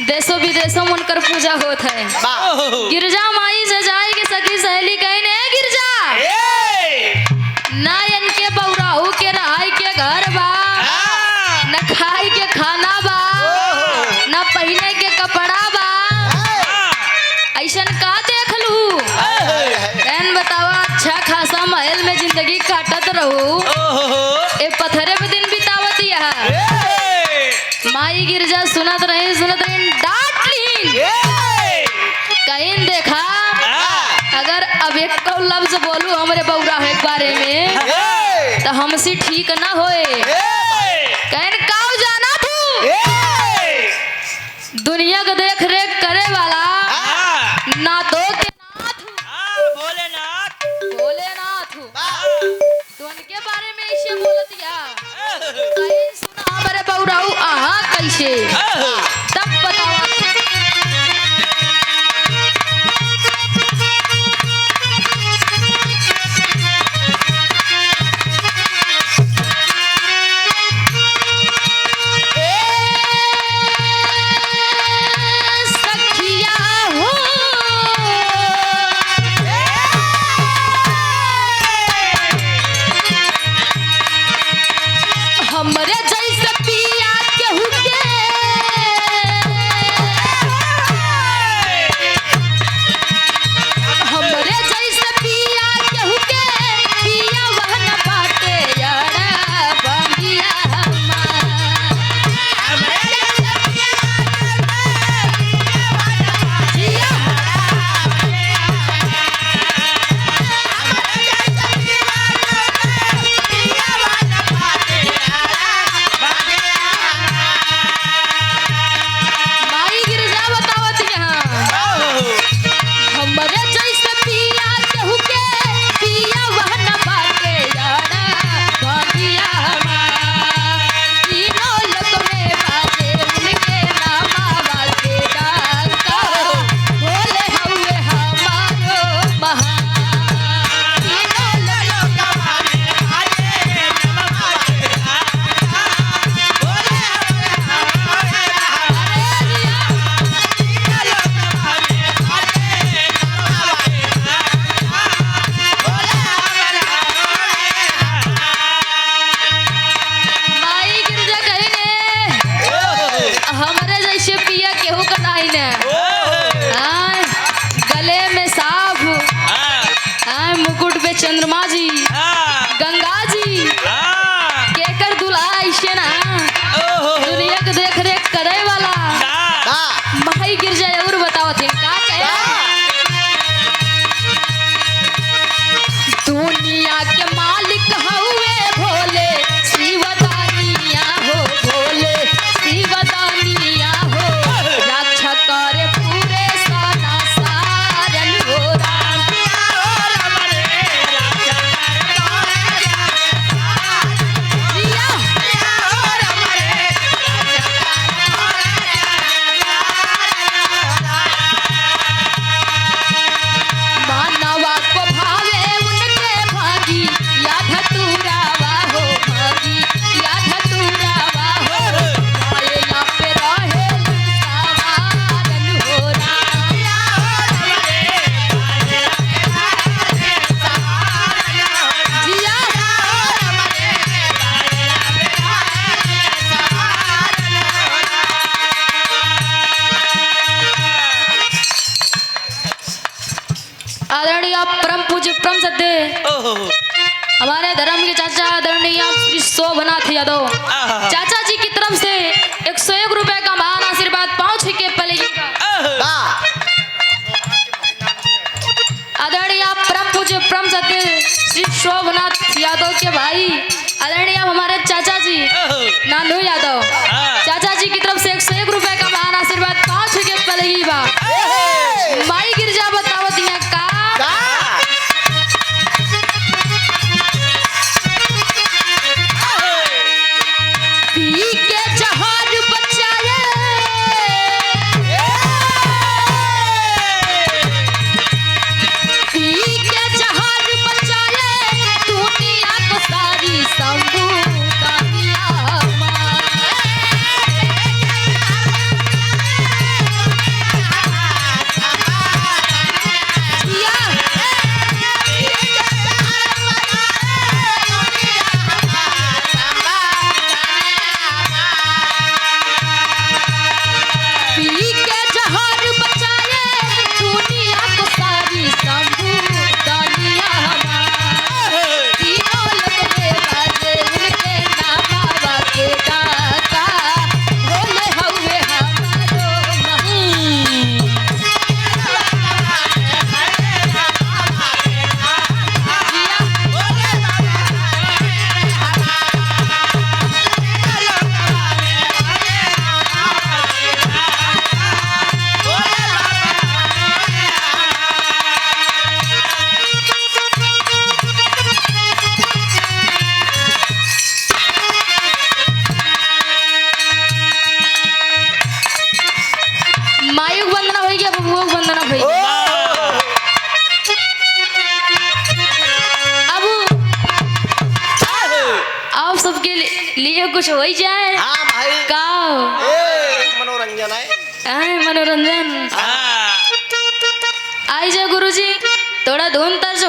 देशों विदेशों में उनकर पूजा होत है। गिरजा माई से जाए के सखी सहेली कहने गिरजा ना इनके बौराहू के रहाई के घर बा न खाई के खाना बा न पहने के कपड़ा बा ऐसन का देख लू बहन बतावा अच्छा खासा महल में जिंदगी काटत रहू ए पत्थरे पे दिन बितावत यह माई गिरजा सुनत रही डांट लीन कहीं देखा अगर अब एक को लफ्ज बोलू हमारे बौरा है बारे में तो हमसे ठीक ना होए कहन काऊ जाना तू दुनिया को देख रेख करे वाला ना तो के नाथ भोलेनाथ तो उनके बारे में ऐसे बोलत या कहीं सुना हमारे बौराऊ आहा कैसे तब बतावा हमरे जैसे पिया केहू के हमरे जैसे पिया केहू के पिया वह न बाटे यारा बंगिया चंद्रमा जी गंगा जी केकर दुल्हा ऐसे ना दुनिया के देख रेख करे वाला भाई गिरजा और बताओ थे का कहे दुनिया के मालिक हुए भोले शिवदानिया हो भोले शिवदानिया हो रक्षा करे पूरे सारा सारन हो आदरणीय परम पूज्य परम सत्य हमारे धर्म के चाचा आदरणीय श्री शोभनाथ यादव चाचा जी की तरफ से 101 रुपए का महान आशीर्वाद पहुंच के पलेगा। आदरणीय परम पूज्य परम सत्य श्री शोभनाथ यादव के भाई आदरणीय हमारे चाचा जी नानू यादव चाचा जी की तरफ से 101 रुपए का महान आशीर्वाद पहुंच के पलेगा। माई गिरजा बतावती है का कुछ हो ही जाए। हाँ भाई का मनोरंजन है मनोरंजन। हाँ। आई जा गुरुजी, थोड़ा धूम तर्ज